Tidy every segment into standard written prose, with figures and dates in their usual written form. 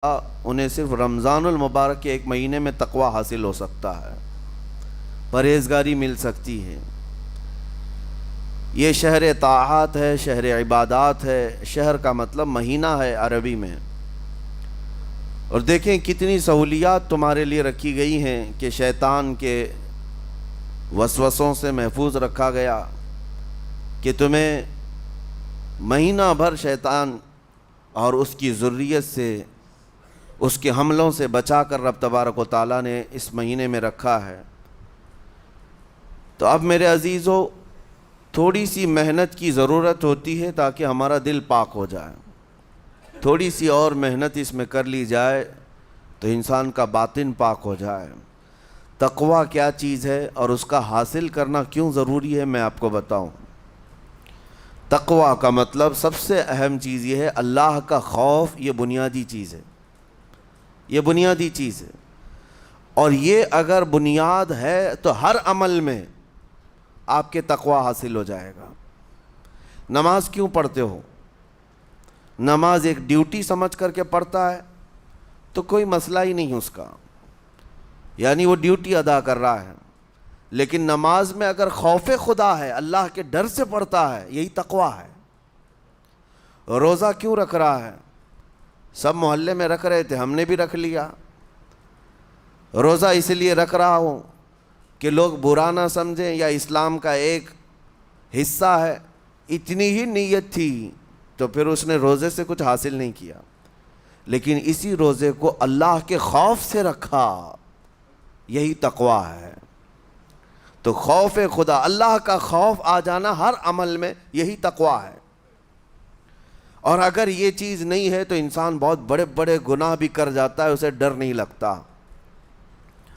انہیں صرف رمضان المبارک کے ایک مہینے میں تقوی حاصل ہو سکتا ہے، پرہیزگاری مل سکتی ہے۔ یہ شہر طاعات ہے، شہر عبادات ہے، شہر کا مطلب مہینہ ہے عربی میں۔ اور دیکھیں کتنی سہولیات تمہارے لیے رکھی گئی ہیں کہ شیطان کے وسوسوں سے محفوظ رکھا گیا، کہ تمہیں مہینہ بھر شیطان اور اس کی ذریت سے، اس کے حملوں سے بچا کر رب تبارک و تعالیٰ نے اس مہینے میں رکھا ہے۔ تو اب میرے عزیزو، تھوڑی سی محنت کی ضرورت ہوتی ہے تاکہ ہمارا دل پاک ہو جائے۔ تھوڑی سی اور محنت اس میں کر لی جائے تو انسان کا باطن پاک ہو جائے۔ تقوی کیا چیز ہے اور اس کا حاصل کرنا کیوں ضروری ہے، میں آپ کو بتاؤں۔ تقوی کا مطلب سب سے اہم چیز یہ ہے، اللہ کا خوف۔ یہ بنیادی چیز ہے، یہ بنیادی چیز ہے۔ اور یہ اگر بنیاد ہے تو ہر عمل میں آپ کے تقوی حاصل ہو جائے گا۔ نماز کیوں پڑھتے ہو؟ نماز ایک ڈیوٹی سمجھ کر کے پڑھتا ہے تو کوئی مسئلہ ہی نہیں اس کا، یعنی وہ ڈیوٹی ادا کر رہا ہے۔ لیکن نماز میں اگر خوف خدا ہے، اللہ کے ڈر سے پڑھتا ہے، یہی تقوی ہے۔ روزہ کیوں رکھ رہا ہے؟ سب محلے میں رکھ رہے تھے، ہم نے بھی رکھ لیا۔ روزہ اس لیے رکھ رہا ہوں کہ لوگ برا نہ سمجھیں، یا اسلام کا ایک حصہ ہے۔ اتنی ہی نیت تھی تو پھر اس نے روزے سے کچھ حاصل نہیں کیا، لیکن اسی روزے کو اللہ کے خوف سے رکھا، یہی تقوی ہے۔ تو خوف خدا، اللہ کا خوف آ جانا ہر عمل میں، یہی تقوی ہے۔ اور اگر یہ چیز نہیں ہے تو انسان بہت بڑے بڑے گناہ بھی کر جاتا ہے، اسے ڈر نہیں لگتا۔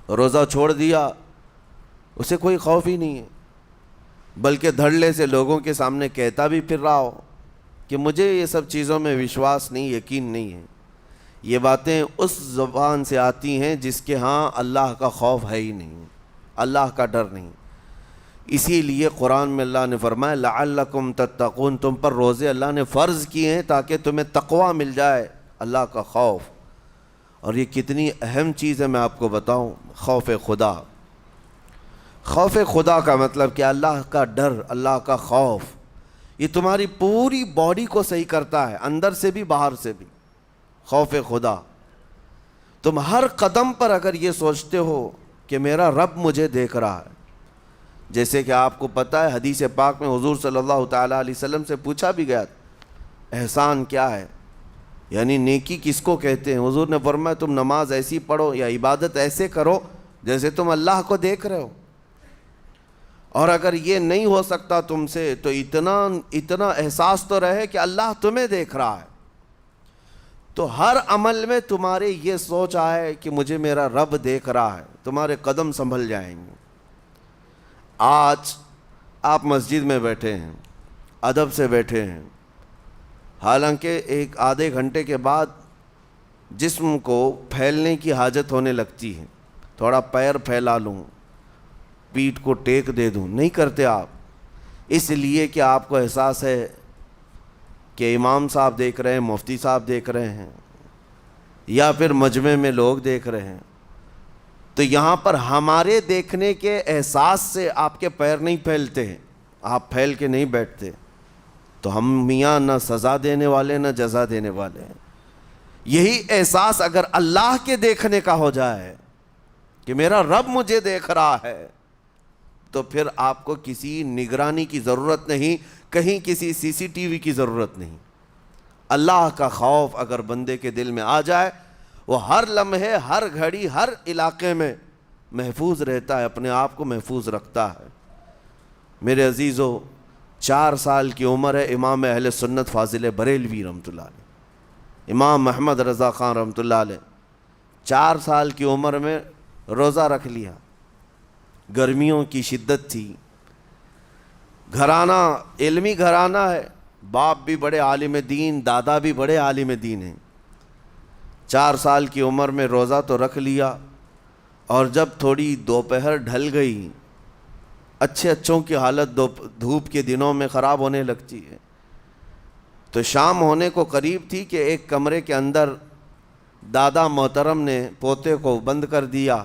روزہ چھوڑ دیا، اسے کوئی خوف ہی نہیں ہے، بلکہ دھڑلے سے لوگوں کے سامنے کہتا بھی پھر رہا ہو کہ مجھے یہ سب چیزوں میں وشواس نہیں، یقین نہیں ہے۔ یہ باتیں اس زبان سے آتی ہیں جس کے ہاں اللہ کا خوف ہے ہی نہیں، اللہ کا ڈر نہیں۔ اسی لیے قرآن میں اللہ نے فرمایا لعلکم تتقون، تم پر روزے اللہ نے فرض کیے ہیں تاکہ تمہیں تقوی مل جائے، اللہ کا خوف۔ اور یہ کتنی اہم چیز ہے میں آپ کو بتاؤں، خوف خدا۔ خوف خدا کا مطلب کہ اللہ کا ڈر، اللہ کا خوف، یہ تمہاری پوری باڈی کو صحیح کرتا ہے، اندر سے بھی باہر سے بھی۔ خوف خدا، تم ہر قدم پر اگر یہ سوچتے ہو کہ میرا رب مجھے دیکھ رہا ہے، جیسے کہ آپ کو پتہ ہے حدیث پاک میں حضور صلی اللہ تعالیٰ علیہ وسلم سے پوچھا بھی گیا، احسان کیا ہے، یعنی نیکی کس کو کہتے ہیں؟ حضور نے فرمایا تم نماز ایسی پڑھو یا عبادت ایسے کرو جیسے تم اللہ کو دیکھ رہے ہو۔ اور اگر یہ نہیں ہو سکتا تم سے تو اتنا احساس تو رہے کہ اللہ تمہیں دیکھ رہا ہے۔ تو ہر عمل میں تمہارے یہ سوچ آئے کہ مجھے میرا رب دیکھ رہا ہے، تمہارے قدم سنبھل جائیں گے۔ آج آپ مسجد میں بیٹھے ہیں، ادب سے بیٹھے ہیں، حالانکہ ایک آدھے گھنٹے کے بعد جسم کو پھیلنے کی حاجت ہونے لگتی ہے، تھوڑا پیر پھیلا لوں، پیٹھ کو ٹیک دے دوں، نہیں کرتے آپ، اس لیے کہ آپ کو احساس ہے کہ امام صاحب دیکھ رہے ہیں، مفتی صاحب دیکھ رہے ہیں، یا پھر مجمع میں لوگ دیکھ رہے ہیں۔ تو یہاں پر ہمارے دیکھنے کے احساس سے آپ کے پیر نہیں پھیلتے ہیں، آپ پھیل کے نہیں بیٹھتے۔ تو ہم میاں نہ سزا دینے والے نہ جزا دینے والے ہیں۔ یہی احساس اگر اللہ کے دیکھنے کا ہو جائے کہ میرا رب مجھے دیکھ رہا ہے، تو پھر آپ کو کسی نگرانی کی ضرورت نہیں، کہیں کسی سی سی ٹی وی کی ضرورت نہیں۔ اللہ کا خوف اگر بندے کے دل میں آ جائے، وہ ہر لمحے، ہر گھڑی، ہر علاقے میں محفوظ رہتا ہے، اپنے آپ کو محفوظ رکھتا ہے۔ میرے عزیزو، 4 سال کی عمر ہے امام اہل سنت فاضل بریلوی رحمۃ اللہ علیہ، امام محمد رضا خان رحمۃ اللہ علیہ، 4 سال کی عمر میں روزہ رکھ لیا۔ گرمیوں کی شدت تھی، گھرانہ علمی گھرانہ ہے، باپ بھی بڑے عالم دین، دادا بھی بڑے عالم دین ہیں۔ 4 سال کی عمر میں روزہ تو رکھ لیا، اور جب تھوڑی دوپہر ڈھل گئی، اچھوں کی حالت دھوپ کے دنوں میں خراب ہونے لگتی ہے، تو شام ہونے کو قریب تھی کہ ایک کمرے کے اندر دادا محترم نے پوتے کو بند کر دیا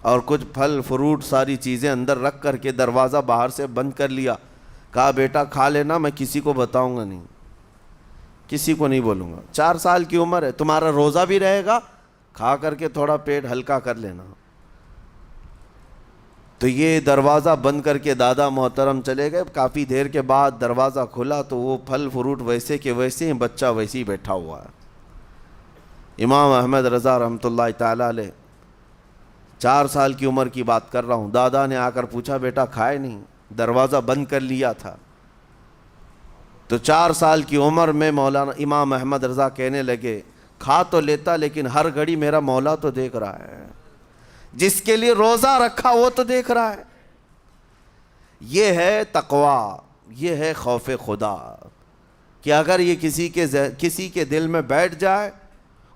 اور کچھ پھل فروٹ ساری چیزیں اندر رکھ کر کے دروازہ باہر سے بند کر لیا. کہا بیٹا کھا لینا, میں کسی کو بتاؤں گا نہیں, کسی کو نہیں بولوں گا. 4 سال کی عمر ہے, تمہارا روزہ بھی رہے گا, کھا کر کے تھوڑا پیٹ ہلکا کر لینا. تو یہ دروازہ بند کر کے دادا محترم چلے گئے. کافی دیر کے بعد دروازہ کھلا تو وہ پھل فروٹ ویسے کے ویسے ہیں, بچہ ویسے ہی بیٹھا ہوا ہے. امام احمد رضا رحمۃ اللہ تعالیٰ علیہ, 4 سال کی عمر کی بات کر رہا ہوں. دادا نے آ کر پوچھا بیٹا کھائے نہیں, دروازہ بند کر لیا تھا. تو 4 سال کی عمر میں مولانا امام احمد رضا کہنے لگے کھا تو لیتا لیکن ہر گھڑی میرا مولا تو دیکھ رہا ہے, جس کے لیے روزہ رکھا وہ تو دیکھ رہا ہے. یہ ہے تقویٰ, یہ ہے خوف خدا, کہ اگر یہ کسی کے دل میں بیٹھ جائے,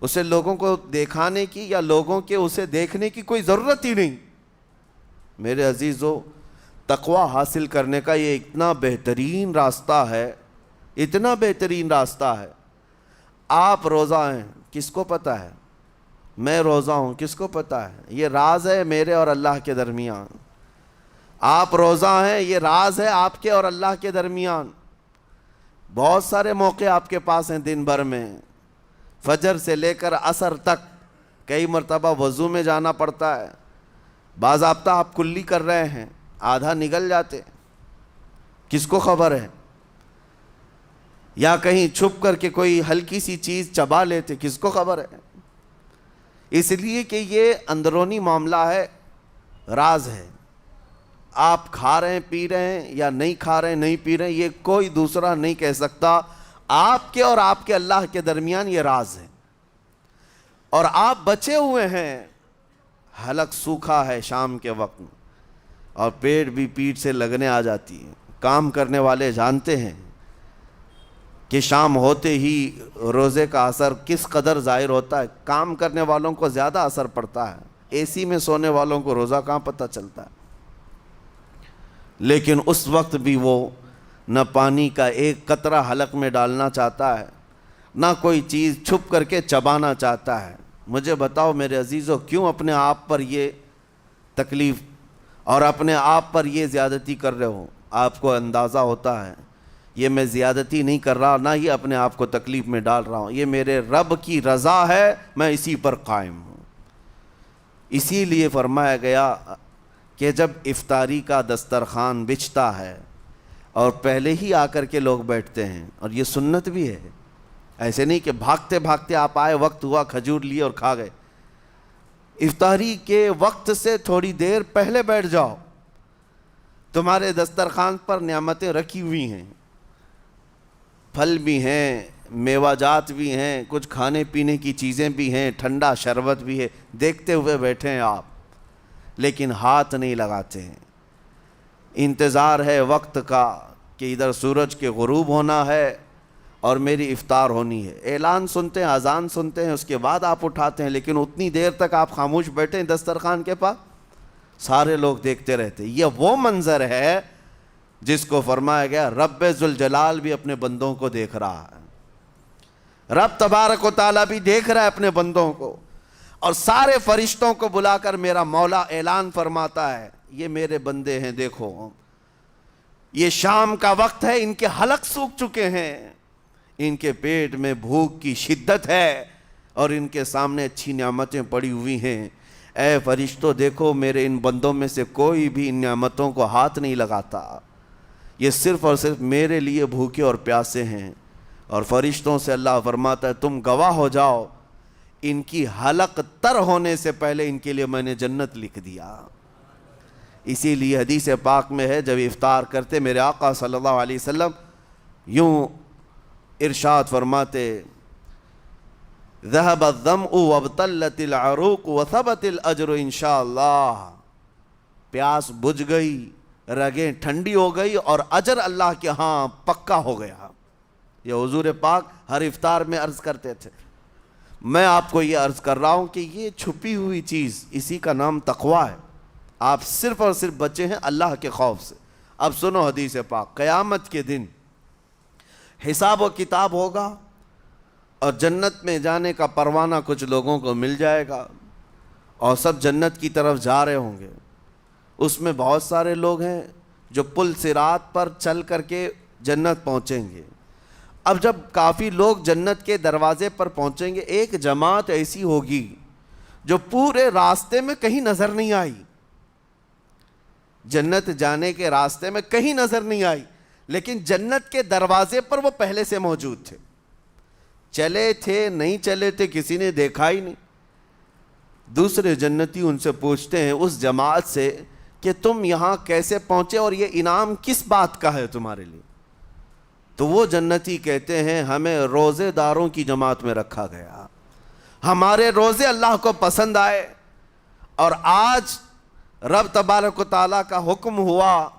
اسے لوگوں کو دکھانے کی یا لوگوں کے اسے دیکھنے کی کوئی ضرورت ہی نہیں. میرے عزیزو, تقویٰ حاصل کرنے کا یہ اتنا بہترین راستہ ہے, اتنا بہترین راستہ ہے. آپ روزہ ہیں, کس کو پتہ ہے؟ میں روزہ ہوں, کس کو پتہ ہے؟ یہ راز ہے میرے اور اللہ کے درمیان. آپ روزہ ہیں, یہ راز ہے آپ کے اور اللہ کے درمیان. بہت سارے موقع آپ کے پاس ہیں دن بھر میں, فجر سے لے کر عصر تک. کئی مرتبہ وضو میں جانا پڑتا ہے, باضابطہ آپ کلی کر رہے ہیں, آدھا نگل جاتے, کس کو خبر ہے؟ یا کہیں چھپ کر کے کوئی ہلکی سی چیز چبا لیتے, کس کو خبر ہے؟ اس لیے کہ یہ اندرونی معاملہ ہے, راز ہے. آپ کھا رہے ہیں پی رہے ہیں یا نہیں کھا رہے ہیں نہیں پی رہے ہیں, یہ کوئی دوسرا نہیں کہہ سکتا. آپ کے اور آپ کے اللہ کے درمیان یہ راز ہے. اور آپ بچے ہوئے ہیں, حلق سوکھا ہے شام کے وقت میں, اور پیٹ بھی پیٹ سے لگنے آ جاتی ہے. کام کرنے والے جانتے ہیں کہ شام ہوتے ہی روزے کا اثر کس قدر ظاہر ہوتا ہے. کام کرنے والوں کو زیادہ اثر پڑتا ہے, اے سی میں سونے والوں کو روزہ کہاں پتہ چلتا ہے. لیکن اس وقت بھی وہ نہ پانی کا ایک قطرہ حلق میں ڈالنا چاہتا ہے, نہ کوئی چیز چھپ کر کے چبانا چاہتا ہے. مجھے بتاؤ میرے عزیزو, کیوں اپنے آپ پر یہ تکلیف اور اپنے آپ پر یہ زیادتی کر رہے ہو؟ آپ کو اندازہ ہوتا ہے یہ میں زیادتی نہیں کر رہا, نہ ہی اپنے آپ کو تکلیف میں ڈال رہا ہوں, یہ میرے رب کی رضا ہے, میں اسی پر قائم ہوں. اسی لیے فرمایا گیا کہ جب افطاری کا دسترخوان بچھتا ہے اور پہلے ہی آ کر کے لوگ بیٹھتے ہیں, اور یہ سنت بھی ہے, ایسے نہیں کہ بھاگتے بھاگتے آپ آئے, وقت ہوا کھجور لیے اور کھا گئے. افطاری کے وقت سے تھوڑی دیر پہلے بیٹھ جاؤ, تمہارے دسترخوان پر نعمتیں رکھی ہوئی ہیں, پھل بھی ہیں, میوہ جات بھی ہیں, کچھ کھانے پینے کی چیزیں بھی ہیں, ٹھنڈا شربت بھی ہے, دیکھتے ہوئے بیٹھے ہیں آپ, لیکن ہاتھ نہیں لگاتے ہیں. انتظار ہے وقت کا کہ ادھر سورج کے غروب ہونا ہے اور میری افطار ہونی ہے. اعلان سنتے ہیں, اذان سنتے ہیں, اس کے بعد آپ اٹھاتے ہیں, لیکن اتنی دیر تک آپ خاموش بیٹھے ہیں دسترخوان کے پاس, سارے لوگ دیکھتے رہتے. یہ وہ منظر ہے جس کو فرمایا گیا رب ذوالجلال بھی اپنے بندوں کو دیکھ رہا ہے, رب تبارک و تعالیٰ بھی دیکھ رہا ہے اپنے بندوں کو. اور سارے فرشتوں کو بلا کر میرا مولا اعلان فرماتا ہے, یہ میرے بندے ہیں, دیکھو یہ شام کا وقت ہے, ان کے حلق سوکھ چکے ہیں, ان کے پیٹ میں بھوک کی شدت ہے, اور ان کے سامنے اچھی نعمتیں پڑی ہوئی ہیں. اے فرشتوں دیکھو, میرے ان بندوں میں سے کوئی بھی ان نعمتوں کو ہاتھ نہیں لگاتا, یہ صرف اور صرف میرے لیے بھوکے اور پیاسے ہیں. اور فرشتوں سے اللہ فرماتا ہے تم گواہ ہو جاؤ, ان کی حلق تر ہونے سے پہلے ان کے لیے میں نے جنت لکھ دیا. اسی لیے حدیث پاک میں ہے, جب افطار کرتے میرے آقا صلی اللہ علیہ وسلم یوں ارشاد فرماتے, ذهب الظمأ وابتلت العروق وثبت الاجر انشاءاللہ. پیاس بجھ گئی, رگیں ٹھنڈی ہو گئی, اور اجر اللہ کے ہاں پکا ہو گیا. یہ حضور پاک ہر افطار میں عرض کرتے تھے. میں آپ کو یہ عرض کر رہا ہوں کہ یہ چھپی ہوئی چیز, اسی کا نام تقویٰ ہے. آپ صرف اور صرف بچے ہیں اللہ کے خوف سے. اب سنو حدیث پاک, قیامت کے دن حساب و کتاب ہوگا, اور جنت میں جانے کا پروانہ کچھ لوگوں کو مل جائے گا اور سب جنت کی طرف جا رہے ہوں گے۔ اس میں بہت سارے لوگ ہیں جو پل صراط پر چل کر کے جنت پہنچیں گے۔ اب جب کافی لوگ جنت کے دروازے پر پہنچیں گے، ایک جماعت ایسی ہوگی جو پورے راستے میں کہیں نظر نہیں آئی، جنت جانے کے راستے میں کہیں نظر نہیں آئی، لیکن جنت کے دروازے پر وہ پہلے سے موجود تھے، چلے تھے نہیں چلے تھے کسی نے دیکھا ہی نہیں۔ دوسرے جنتی ان سے پوچھتے ہیں اس جماعت سے کہ تم یہاں کیسے پہنچے اور یہ انعام کس بات کا ہے تمہارے لیے؟ تو وہ جنتی کہتے ہیں ہمیں روزے داروں کی جماعت میں رکھا گیا، ہمارے روزے اللہ کو پسند آئے، اور آج رب تبارک و تعالیٰ کا حکم ہوا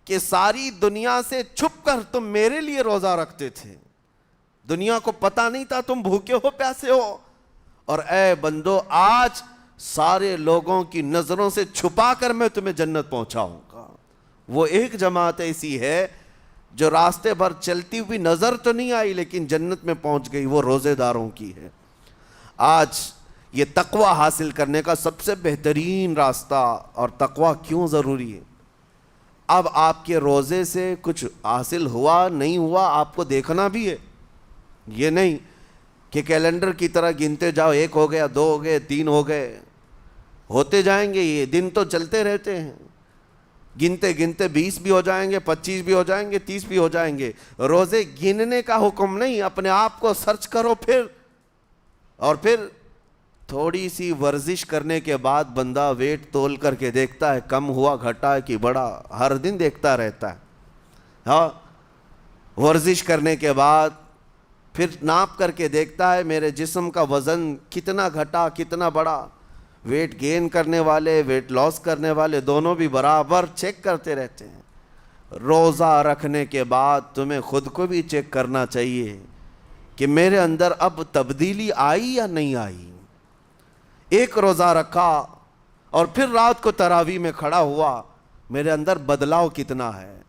کہ ساری دنیا سے چھپ کر تم میرے لیے روزہ رکھتے تھے، دنیا کو پتہ نہیں تھا تم بھوکے ہو پیاسے ہو، اور اے بندو آج سارے لوگوں کی نظروں سے چھپا کر میں تمہیں جنت پہنچاؤں گا۔ وہ ایک جماعت ایسی ہے جو راستے بھر چلتی ہوئی نظر تو نہیں آئی لیکن جنت میں پہنچ گئی، وہ روزے داروں کی ہے۔ آج یہ تقوی حاصل کرنے کا سب سے بہترین راستہ، اور تقوی کیوں ضروری ہے؟ اب آپ کے روزے سے کچھ حاصل ہوا نہیں ہوا آپ کو دیکھنا بھی ہے، یہ نہیں کہ کیلنڈر کی طرح گنتے جاؤ، 1 ہو گیا، 2 ہو گئے، 3 ہو گئے، ہوتے جائیں گے، یہ دن تو چلتے رہتے ہیں، گنتے گنتے 20 بھی ہو جائیں گے، 25 بھی ہو جائیں گے، 30 بھی ہو جائیں گے۔ روزے گننے کا حکم نہیں، اپنے آپ کو سرچ کرو پھر تھوڑی سی ورزش کرنے کے بعد بندہ ویٹ تول کر کے دیکھتا ہے کم ہوا گھٹا ہے کہ بڑا، ہر دن دیکھتا رہتا ہے۔ ہاں، ورزش کرنے کے بعد پھر ناپ کر کے دیکھتا ہے میرے جسم کا وزن کتنا گھٹا کتنا بڑا۔ ویٹ گین کرنے والے ویٹ لاس کرنے والے دونوں بھی برابر چیک کرتے رہتے ہیں۔ روزہ رکھنے کے بعد تمہیں خود کو بھی چیک کرنا چاہیے کہ میرے اندر اب تبدیلی آئی یا نہیں آئی۔ ایک روزہ رکھا اور پھر رات کو تراویح میں کھڑا ہوا، میرے اندر بدلاؤ کتنا ہے؟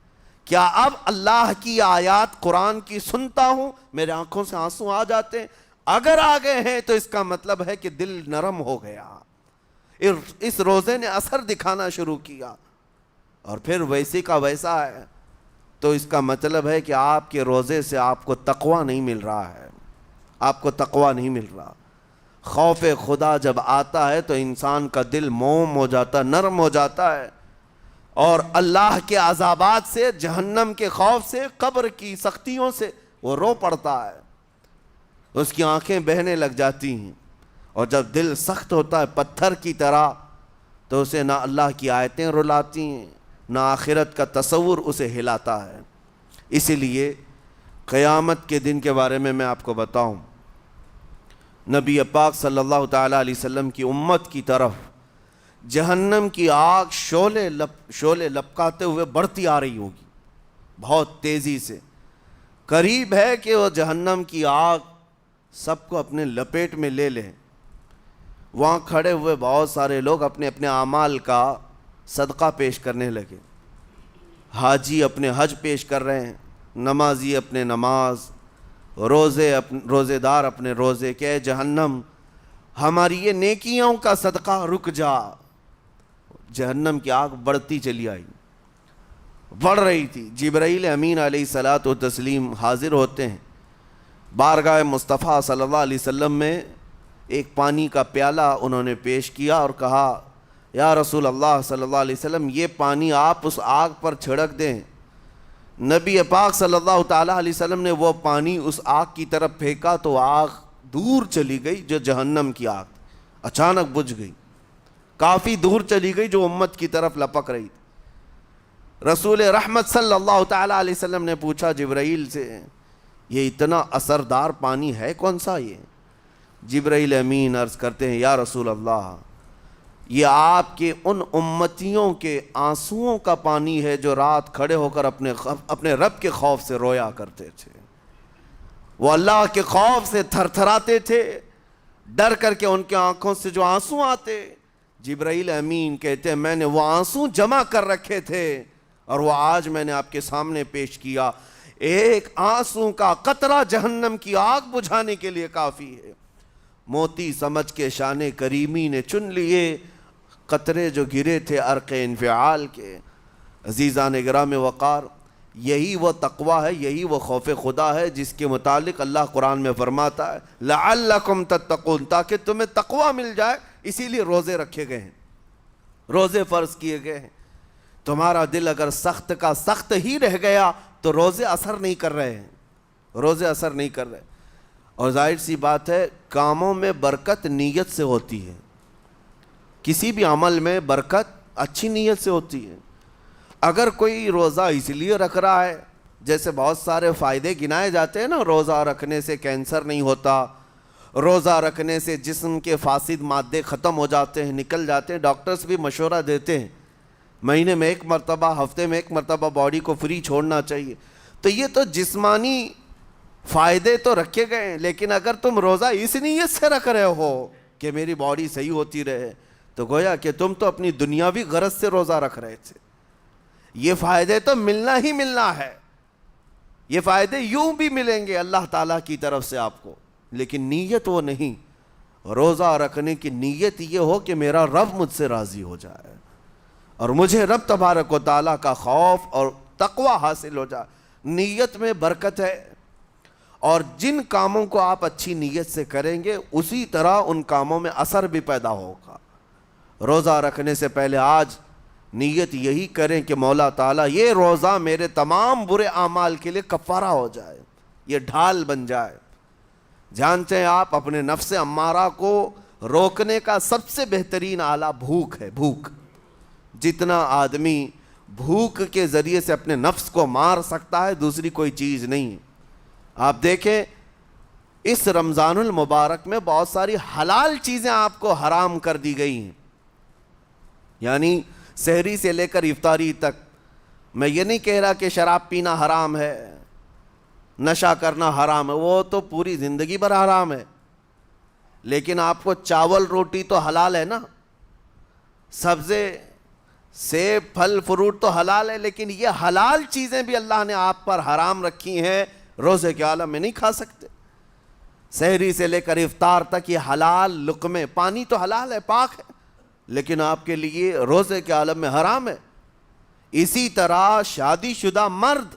کیا اب اللہ کی آیات قرآن کی سنتا ہوں، میرے آنکھوں سے آنسو آ جاتے ہیں؟ اگر آ گئے ہیں تو اس کا مطلب ہے کہ دل نرم ہو گیا، اس روزے نے اثر دکھانا شروع کیا، اور پھر ویسے کا ویسا ہے، تو اس کا مطلب ہے کہ آپ کے روزے سے آپ کو تقوی نہیں مل رہا ہے، آپ کو تقوی نہیں مل رہا۔ خوف خدا جب آتا ہے تو انسان کا دل موم ہو جاتا، نرم ہو جاتا ہے، اور اللہ کے عذابات سے، جہنم کے خوف سے، قبر کی سختیوں سے وہ رو پڑتا ہے، اس کی آنکھیں بہنے لگ جاتی ہیں، اور جب دل سخت ہوتا ہے پتھر کی طرح تو اسے نہ اللہ کی آیتیں رلاتی ہیں نہ آخرت کا تصور اسے ہلاتا ہے۔ اسی لیے قیامت کے دن کے بارے میں آپ کو بتاؤں، نبی پاک صلی اللہ تعالیٰ علیہ وسلم کی امت کی طرف جہنم کی آگ شعلے لپکاتے ہوئے بڑھتی آ رہی ہوگی بہت تیزی سے، قریب ہے کہ وہ جہنم کی آگ سب کو اپنے لپیٹ میں لے لیں۔ وہاں کھڑے ہوئے بہت سارے لوگ اپنے اپنے اعمال کا صدقہ پیش کرنے لگے، حاجی اپنے حج پیش کر رہے ہیں، نمازی اپنے نماز، روزے دار اپنے روزے، کہ اے جہنم ہماری یہ نیکیوں کا صدقہ رک جا۔ جہنم کی آگ بڑھتی چلی آئی، بڑھ رہی تھی۔ جبرائیل امین علیہ الصلاۃ والتسلیم حاضر ہوتے ہیں بارگاہ مصطفیٰ صلی اللہ علیہ وسلم میں، ایک پانی کا پیالہ انہوں نے پیش کیا اور کہا یا رسول اللہ صلی اللہ علیہ وسلم یہ پانی آپ اس آگ پر چھڑک دیں۔ نبی پاک صلی اللہ تعالیٰ علیہ وسلم نے وہ پانی اس آگ کی طرف پھینکا تو آگ دور چلی گئی، جو جہنم کی آگ اچانک بجھ گئی، کافی دور چلی گئی جو امت کی طرف لپک رہی تھی۔ رسول رحمت صلی اللہ تعالیٰ علیہ وسلم نے پوچھا جبرائیل سے یہ اتنا اثردار پانی ہے کون سا؟ یہ جبرائیل امین عرض کرتے ہیں یا رسول اللہ یہ آپ کے ان امتیوں کے آنسوؤں کا پانی ہے جو رات کھڑے ہو کر اپنے رب کے خوف سے رویا کرتے تھے، وہ اللہ کے خوف سے تھر تھراتے تھے، ڈر کر کے ان کے آنکھوں سے جو آنسو آتے۔ جبرائیل امین کہتے ہیں میں نے وہ آنسو جمع کر رکھے تھے اور وہ آج میں نے آپ کے سامنے پیش کیا۔ ایک آنسو کا قطرہ جہنم کی آگ بجھانے کے لیے کافی ہے۔ موتی سمجھ کے شان کریمی نے چن لیے قطرے جو گرے تھے عرق انفعال کے۔ عزیزان گرام وقار، یہی وہ تقویٰ ہے، یہی وہ خوف خدا ہے جس کے متعلق اللہ قرآن میں فرماتا ہے لعلکم تتقون، تاکہ تمہیں تقویٰ مل جائے، اسی لیے روزے رکھے گئے ہیں، روزے فرض کیے گئے ہیں۔ تمہارا دل اگر سخت کا سخت ہی رہ گیا تو روزے اثر نہیں کر رہے ہیں، روزے اثر نہیں کر رہے۔ اور ظاہر سی بات ہے کاموں میں برکت نیت سے ہوتی ہے، کسی بھی عمل میں برکت اچھی نیت سے ہوتی ہے۔ اگر کوئی روزہ اس لیے رکھ رہا ہے، جیسے بہت سارے فائدے گنائے جاتے ہیں نا، روزہ رکھنے سے کینسر نہیں ہوتا، روزہ رکھنے سے جسم کے فاسد مادے ختم ہو جاتے ہیں، نکل جاتے ہیں، ڈاکٹرز بھی مشورہ دیتے ہیں مہینے میں ایک مرتبہ، ہفتے میں ایک مرتبہ باڈی کو فری چھوڑنا چاہیے۔ تو یہ تو جسمانی فائدے تو رکھے گئے ہیں، لیکن اگر تم روزہ اس نیت سے رکھ رہے ہو کہ میری باڈی صحیح ہوتی رہے، تو گویا کہ تم تو اپنی دنیاوی غرض سے روزہ رکھ رہے تھے۔ یہ فائدے تو ملنا ہی ملنا ہے، یہ فائدے یوں بھی ملیں گے اللہ تعالیٰ کی طرف سے آپ کو، لیکن نیت وہ نہیں۔ روزہ رکھنے کی نیت یہ ہو کہ میرا رب مجھ سے راضی ہو جائے اور مجھے رب تبارک و تعالیٰ کا خوف اور تقوی حاصل ہو جائے۔ نیت میں برکت ہے، اور جن کاموں کو آپ اچھی نیت سے کریں گے اسی طرح ان کاموں میں اثر بھی پیدا ہوگا۔ روزہ رکھنے سے پہلے آج نیت یہی کریں کہ مولا تعالیٰ یہ روزہ میرے تمام برے اعمال کے لیے کفارہ ہو جائے، یہ ڈھال بن جائے۔ جانتے ہیں آپ اپنے نفس امارہ کو روکنے کا سب سے بہترین آلہ بھوک ہے، بھوک۔ جتنا آدمی بھوک کے ذریعے سے اپنے نفس کو مار سکتا ہے دوسری کوئی چیز نہیں۔ آپ دیکھیں اس رمضان المبارک میں بہت ساری حلال چیزیں آپ کو حرام کر دی گئی ہیں، یعنی سحری سے لے کر افطاری تک۔ میں یہ نہیں کہہ رہا کہ شراب پینا حرام ہے، نشہ کرنا حرام ہے، وہ تو پوری زندگی بھر حرام ہے، لیکن آپ کو چاول روٹی تو حلال ہے نا، سبزے سیب پھل فروٹ تو حلال ہے، لیکن یہ حلال چیزیں بھی اللہ نے آپ پر حرام رکھی ہیں، روزے کے عالم میں نہیں کھا سکتے۔ سحری سے لے کر افطار تک یہ حلال لقمے، پانی تو حلال ہے، پاک ہے، لیکن آپ کے لیے روزے کے عالم میں حرام ہے۔ اسی طرح شادی شدہ مرد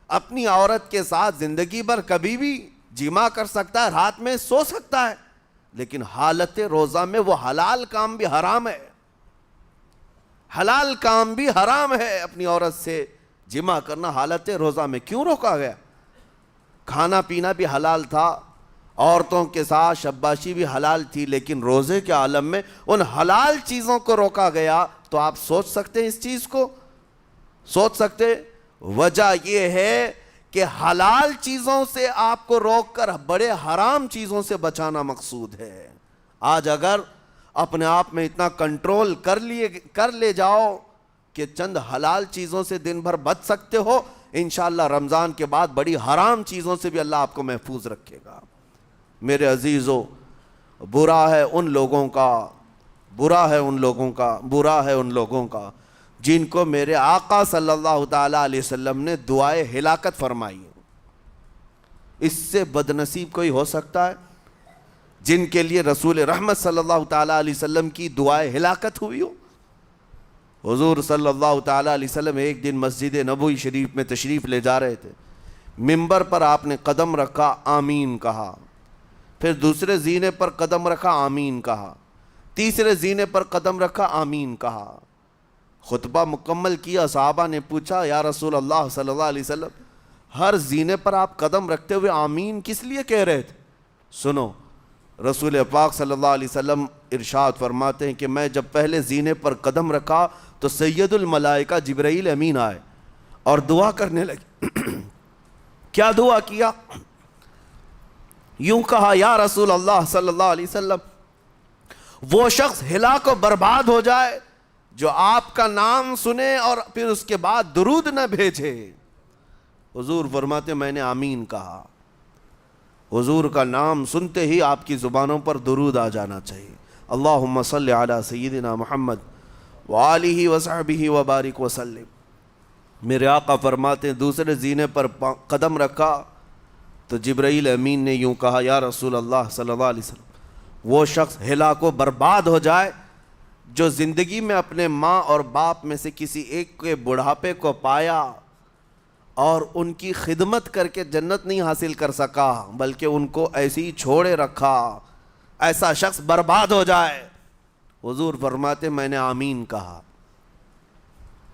اپنی عورت کے ساتھ زندگی بھر کبھی بھی جمع کر سکتا ہے، رات میں سو سکتا ہے، لیکن حالت روزہ میں وہ حلال کام بھی حرام ہے، حلال کام بھی حرام ہے۔ اپنی عورت سے جمع کرنا حالت روزہ میں کیوں روکا گیا؟ کھانا پینا بھی حلال تھا، عورتوں کے ساتھ شباشی بھی حلال تھی، لیکن روزے کے عالم میں ان حلال چیزوں کو روکا گیا۔ تو آپ سوچ سکتے ہیں اس چیز کو، سوچ سکتے؟ وجہ یہ ہے کہ حلال چیزوں سے آپ کو روک کر بڑے حرام چیزوں سے بچانا مقصود ہے۔ آج اگر اپنے آپ میں اتنا کنٹرول کر لے جاؤ کہ چند حلال چیزوں سے دن بھر بچ سکتے ہو، انشاءاللہ رمضان کے بعد بڑی حرام چیزوں سے بھی اللہ آپ کو محفوظ رکھے گا۔ میرے عزیزو، برا ہے ان لوگوں کا جن کو میرے آقا صلی اللہ تعالیٰ علیہ وسلم نے دعائے ہلاکت فرمائی۔ اس سے بدنصیب کوئی ہو سکتا ہے؟ جن کے لیے رسول رحمت صلی اللہ تعالیٰ علیہ وسلم کی دعائے ہلاکت ہوئی ہو۔ حضور صلی اللہ تعالیٰ علیہ وسلم ایک دن مسجد نبوی شریف میں تشریف لے جا رہے تھے، منبر پر آپ نے قدم رکھا، آمین کہا، پھر دوسرے زینے پر قدم رکھا، آمین کہا، تیسرے زینے پر قدم رکھا، آمین کہا۔ خطبہ مکمل کیا، صحابہ نے پوچھا یا رسول اللہ صلی اللہ علیہ وسلم ہر زینے پر آپ قدم رکھتے ہوئے آمین کس لیے کہہ رہے تھے؟ سنو، رسول پاک صلی اللہ علیہ وسلم ارشاد فرماتے ہیں کہ میں جب پہلے زینے پر قدم رکھا تو سید الملائکہ جبرائیل امین آئے اور دعا کرنے لگے۔ کیا دعا کیا؟ یوں کہا، یا رسول اللہ صلی اللہ علیہ وسلم وہ شخص ہلاک و برباد ہو جائے جو آپ کا نام سنے اور پھر اس کے بعد درود نہ بھیجے۔ حضور فرماتے میں نے آمین کہا۔ حضور کا نام سنتے ہی آپ کی زبانوں پر درود آ جانا چاہیے۔ اللہم صلی علی سیدنا محمد وآلہ وصحبہ وبارک وسلم۔ میرے آقا فرماتے ہیں دوسرے زینے پر قدم رکھا تو جبرائیل امین نے یوں کہا یا رسول اللہ صلی اللہ علیہ وسلم وہ شخص ہلاک و برباد ہو جائے جو زندگی میں اپنے ماں اور باپ میں سے کسی ایک کے بڑھاپے کو پایا اور ان کی خدمت کر کے جنت نہیں حاصل کر سکا بلکہ ان کو ایسے ہی چھوڑے رکھا، ایسا شخص برباد ہو جائے۔ حضور فرماتے میں نے آمین کہا۔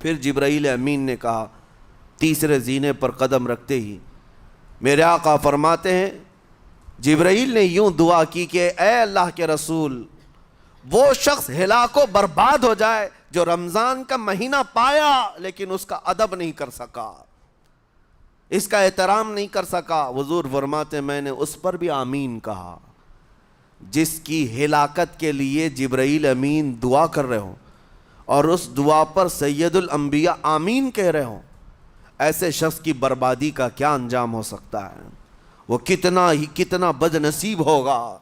پھر جبرائیل امین نے کہا تیسرے زینے پر قدم رکھتے ہی میرے آقا فرماتے ہیں جبرائیل نے یوں دعا کی کہ اے اللہ کے رسول وہ شخص ہلاک و برباد ہو جائے جو رمضان کا مہینہ پایا لیکن اس کا ادب نہیں کر سکا، اس کا احترام نہیں کر سکا۔ حضور فرماتے میں نے اس پر بھی آمین کہا۔ جس کی ہلاکت کے لیے جبرائیل امین دعا کر رہے ہوں اور اس دعا پر سید الانبیاء آمین کہہ رہے ہوں، ایسے شخص کی بربادی کا کیا انجام ہو سکتا ہے؟ وہ کتنا بد نصیب ہوگا۔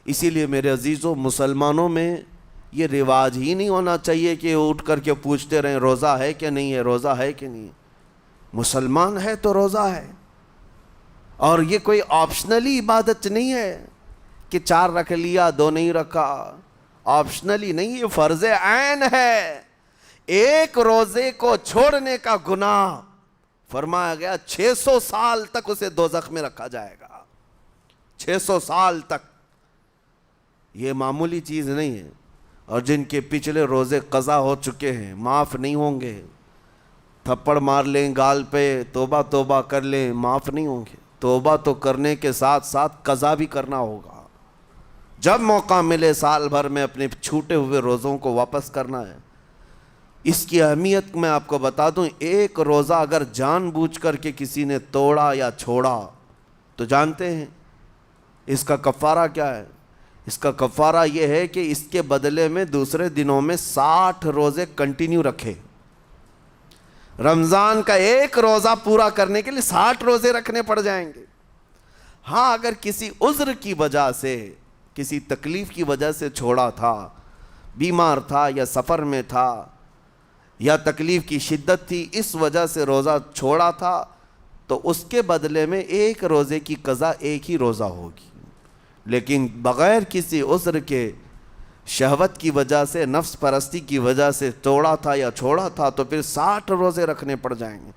اسی لیے میرے عزیزوں مسلمانوں میں یہ رواج ہی نہیں ہونا چاہیے کہ اٹھ کر کے پوچھتے رہیں روزہ ہے کہ نہیں ہے، روزہ ہے کہ نہیں ہے۔ مسلمان ہے تو روزہ ہے، اور یہ کوئی آپشنلی عبادت نہیں ہے کہ 4 رکھ لیا 2 نہیں رکھا، آپشنلی نہیں، یہ فرض عین ہے۔ ایک روزے کو چھوڑنے کا گناہ فرمایا گیا 600 سال تک اسے دوزخ میں رکھا جائے گا، 600 سال تک۔ یہ معمولی چیز نہیں ہے، اور جن کے پچھلے روزے قضا ہو چکے ہیں معاف نہیں ہوں گے۔ تھپڑ مار لیں گال پہ، توبہ توبہ کر لیں، معاف نہیں ہوں گے۔ توبہ تو کرنے کے ساتھ ساتھ قضا بھی کرنا ہوگا۔ جب موقع ملے سال بھر میں اپنے چھوٹے ہوئے روزوں کو واپس کرنا ہے۔ اس کی اہمیت میں آپ کو بتا دوں، ایک روزہ اگر جان بوجھ کر کے کسی نے توڑا یا چھوڑا تو جانتے ہیں اس کا کفارہ کیا ہے؟ اس کا کفارہ یہ ہے کہ اس کے بدلے میں دوسرے دنوں میں 60 روزے کنٹینیو رکھے۔ رمضان کا ایک روزہ پورا کرنے کے لیے 60 روزے رکھنے پڑ جائیں گے۔ ہاں اگر کسی عذر کی وجہ سے، کسی تکلیف کی وجہ سے چھوڑا تھا، بیمار تھا یا سفر میں تھا یا تکلیف کی شدت تھی، اس وجہ سے روزہ چھوڑا تھا، تو اس کے بدلے میں ایک روزے کی قضا ایک ہی روزہ ہوگی۔ لیکن بغیر کسی عذر کے، شہوت کی وجہ سے، نفس پرستی کی وجہ سے توڑا تھا یا چھوڑا تھا تو پھر 60 روزے رکھنے پڑ جائیں گے۔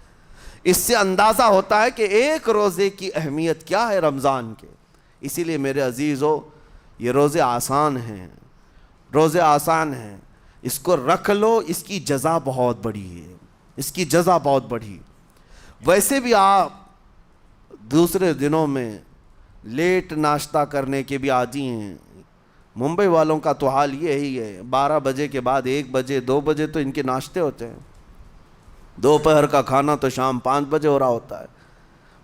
اس سے اندازہ ہوتا ہے کہ ایک روزے کی اہمیت کیا ہے رمضان کے۔ اسی لیے میرے عزیزو یہ روزے آسان ہیں، روزے آسان ہیں، اس کو رکھ لو، اس کی جزا بہت بڑی ہے، اس کی جزا بہت بڑی۔ ویسے بھی آپ دوسرے دنوں میں لیٹ ناشتہ کرنے کے بھی عادی ہیں۔ ممبئی والوں کا تو حال یہی ہے، 12 بجے کے بعد 1 بجے 2 بجے تو ان کے ناشتے ہوتے ہیں، دوپہر کا کھانا تو شام 5 بجے ہو رہا ہوتا ہے۔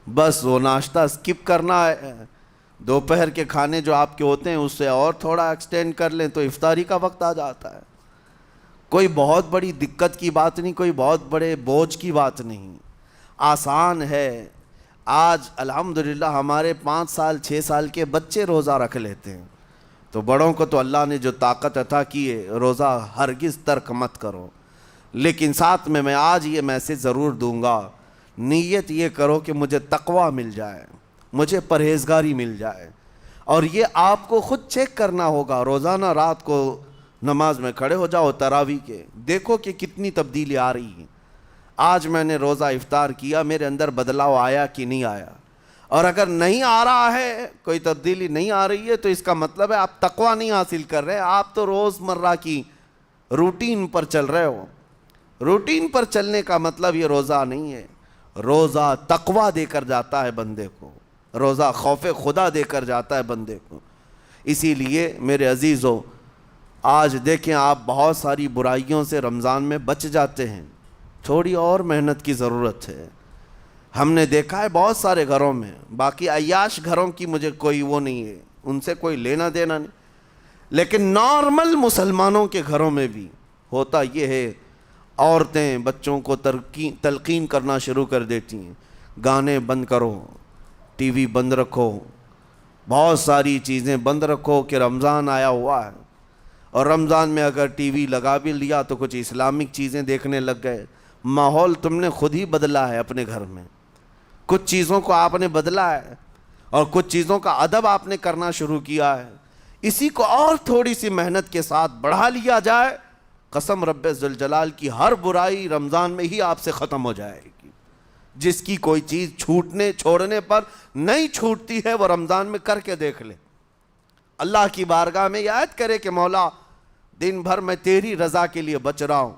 بس وہ ناشتہ سکپ کرنا ہے، دوپہر کے کھانے جو آپ کے ہوتے ہیں اس سے اور تھوڑا ایکسٹینڈ کر لیں تو افطاری کا وقت آ جاتا ہے۔ کوئی بہت بڑی دقت کی بات نہیں، کوئی بہت بڑے بوجھ کی بات نہیں، آسان ہے۔ آج الحمدللہ ہمارے 5 سال 6 سال کے بچے روزہ رکھ لیتے ہیں، تو بڑوں کو تو اللہ نے جو طاقت عطا کی ہے، روزہ ہرگز ترک مت کرو۔ لیکن ساتھ میں آج یہ میسیج ضرور دوں گا، نیت یہ کرو کہ مجھے تقویٰ مل جائے، مجھے پرہیزگاری مل جائے، اور یہ آپ کو خود چیک کرنا ہوگا۔ روزانہ رات کو نماز میں کھڑے ہو جاؤ تراویح کے، دیکھو کہ کتنی تبدیلی آ رہی ہے۔ آج میں نے روزہ افطار کیا، میرے اندر بدلاؤ آیا کہ نہیں آیا؟ اور اگر نہیں آ رہا ہے، کوئی تبدیلی نہیں آ رہی ہے، تو اس کا مطلب ہے آپ تقویٰ نہیں حاصل کر رہے، آپ تو روز مرہ کی روٹین پر چل رہے ہو۔ روٹین پر چلنے کا مطلب یہ روزہ نہیں ہے۔ روزہ تقویٰ دے کر جاتا ہے بندے کو، روزہ خوف خدا دے کر جاتا ہے بندے کو۔ اسی لیے میرے عزیزو آج دیکھیں آپ بہت ساری برائیوں سے رمضان میں بچ جاتے ہیں، تھوڑی اور محنت کی ضرورت ہے۔ ہم نے دیکھا ہے بہت سارے گھروں میں، باقی عیاش گھروں کی مجھے کوئی وہ نہیں ہے، ان سے کوئی لینا دینا نہیں، لیکن نارمل مسلمانوں کے گھروں میں بھی ہوتا یہ ہے، عورتیں بچوں کو تلقین کرنا شروع کر دیتی ہیں، گانے بند کرو، ٹی وی بند رکھو، بہت ساری چیزیں بند رکھو کہ رمضان آیا ہوا ہے۔ اور رمضان میں اگر ٹی وی لگا بھی لیا تو کچھ اسلامک چیزیں دیکھنے لگ گئے، ماحول تم نے خود ہی بدلا ہے اپنے گھر میں، کچھ چیزوں کو آپ نے بدلا ہے اور کچھ چیزوں کا ادب آپ نے کرنا شروع کیا ہے، اسی کو اور تھوڑی سی محنت کے ساتھ بڑھا لیا جائے، قسم رب ذوالجلال کی ہر برائی رمضان میں ہی آپ سے ختم ہو جائے گی۔ جس کی کوئی چیز چھوڑنے پر نہیں چھوٹتی ہے وہ رمضان میں کر کے دیکھ لے، اللہ کی بارگاہ میں یاد کرے کہ مولا دن بھر میں تیری رضا کے لیے بچ رہا ہوں،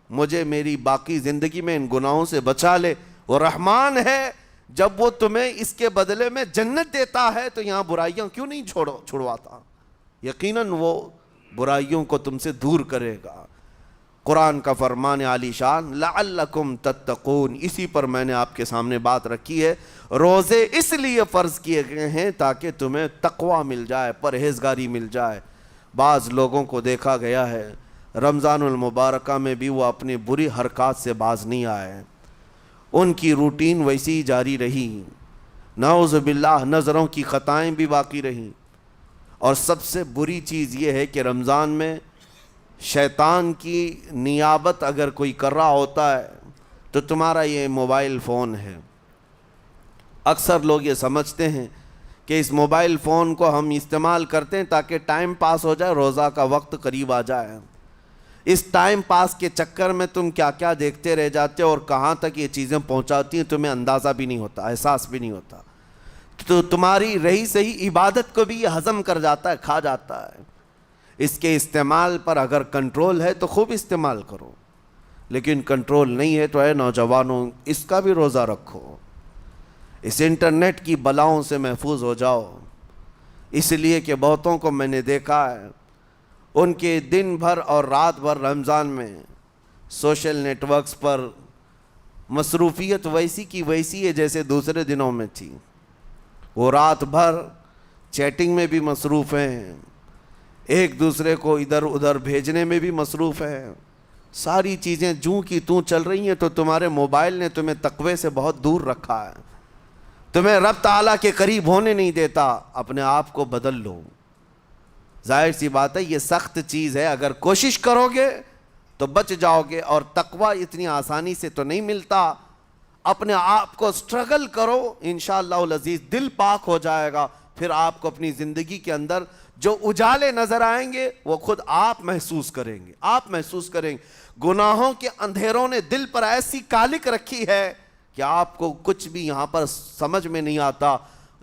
مجھے میری باقی زندگی میں ان گناہوں سے بچا لے۔ وہ رحمان ہے، جب وہ تمہیں اس کے بدلے میں جنت دیتا ہے تو یہاں برائیاں کیوں نہیں چھڑواتا؟ یقیناً وہ برائیوں کو تم سے دور کرے گا۔ قرآن کا فرمان عالی شان لعلکم تتقون، اسی پر میں نے آپ کے سامنے بات رکھی ہے۔ روزے اس لیے فرض کیے گئے ہیں تاکہ تمہیں تقوی مل جائے، پرہیزگاری مل جائے۔ بعض لوگوں کو دیکھا گیا ہے رمضان المبارکہ میں بھی وہ اپنی بری حرکات سے باز نہیں آئے، ان کی روٹین ویسی ہی جاری رہی، نعوذ باللہ نظروں کی خطائیں بھی باقی رہیں۔ اور سب سے بری چیز یہ ہے کہ رمضان میں شیطان کی نیابت اگر کوئی کر رہا ہوتا ہے تو تمہارا یہ موبائل فون ہے۔ اکثر لوگ یہ سمجھتے ہیں کہ اس موبائل فون کو ہم استعمال کرتے ہیں تاکہ ٹائم پاس ہو جائے، روزہ کا وقت قریب آ جائے۔ اس ٹائم پاس کے چکر میں تم کیا کیا دیکھتے رہ جاتے ہو اور کہاں تک یہ چیزیں پہنچاتی ہیں تمہیں اندازہ بھی نہیں ہوتا، احساس بھی نہیں ہوتا، تو تمہاری رہی صحیح عبادت کو بھی یہ ہضم کر جاتا ہے، کھا جاتا ہے۔ اس کے استعمال پر اگر کنٹرول ہے تو خوب استعمال کرو، لیکن کنٹرول نہیں ہے تو اے نوجوانوں اس کا بھی روزہ رکھو، اس انٹرنیٹ کی بلاؤں سے محفوظ ہو جاؤ۔ اس لیے کہ بہتوں کو میں نے دیکھا ہے ان کے دن بھر اور رات بھر رمضان میں سوشل نیٹ ورکس پر مصروفیت ویسی کی ویسی ہے جیسے دوسرے دنوں میں تھی۔ وہ رات بھر چیٹنگ میں بھی مصروف ہیں، ایک دوسرے کو ادھر ادھر بھیجنے میں بھی مصروف ہیں، ساری چیزیں جوں کی توں چل رہی ہیں۔ تو تمہارے موبائل نے تمہیں تقوی سے بہت دور رکھا ہے، تمہیں رب تعالیٰ کے قریب ہونے نہیں دیتا۔ اپنے آپ کو بدل لو۔ ظاہر سی بات ہے یہ سخت چیز ہے، اگر کوشش کرو گے تو بچ جاؤ گے، اور تقوی اتنی آسانی سے تو نہیں ملتا۔ اپنے آپ کو سٹرگل کرو، انشاءاللہ العزیز دل پاک ہو جائے گا، پھر آپ کو اپنی زندگی کے اندر جو اجالے نظر آئیں گے وہ خود آپ محسوس کریں گے، آپ محسوس کریں گے۔ گناہوں کے اندھیروں نے دل پر ایسی کالک رکھی ہے کہ آپ کو کچھ بھی یہاں پر سمجھ میں نہیں آتا،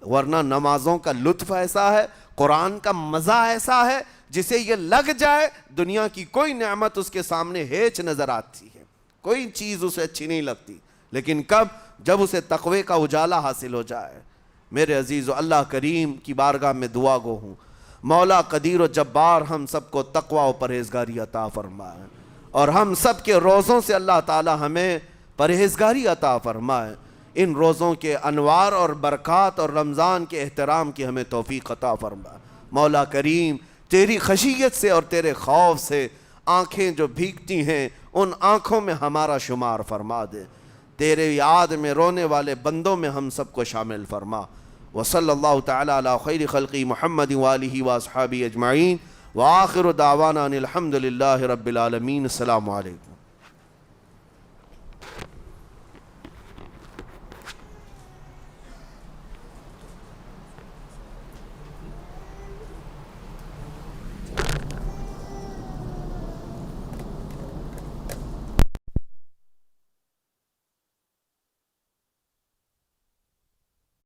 ورنہ نمازوں کا لطف ایسا ہے، قرآن کا مزہ ایسا ہے، جسے یہ لگ جائے دنیا کی کوئی نعمت اس کے سامنے ہیچ نظر آتی ہے، کوئی چیز اسے اچھی نہیں لگتی، لیکن کب؟ جب اسے تقوی کا اجالا حاصل ہو جائے۔ میرے عزیزو، اللہ کریم کی بارگاہ میں دعا گو ہوں، مولا قدیر و جبار ہم سب کو تقوی و پرہیزگاری عطا فرمائے، اور ہم سب کے روزوں سے اللہ تعالی ہمیں پرہیزگاری عطا فرمائے۔ ان روزوں کے انوار اور برکات اور رمضان کے احترام کی ہمیں توفیق عطا فرمائے۔ مولا کریم تیری خشیت سے اور تیرے خوف سے آنکھیں جو بھیگتی ہیں ان آنکھوں میں ہمارا شمار فرما دے، تیرے یاد میں رونے والے بندوں میں ہم سب کو شامل فرما۔ وصلی اللہ تعالی علی خیر خلقی محمد وآلہ واصحابہ اجمعین، وآخر دعوانا ان الحمد للہ رب العالمین۔ السلام علیکم۔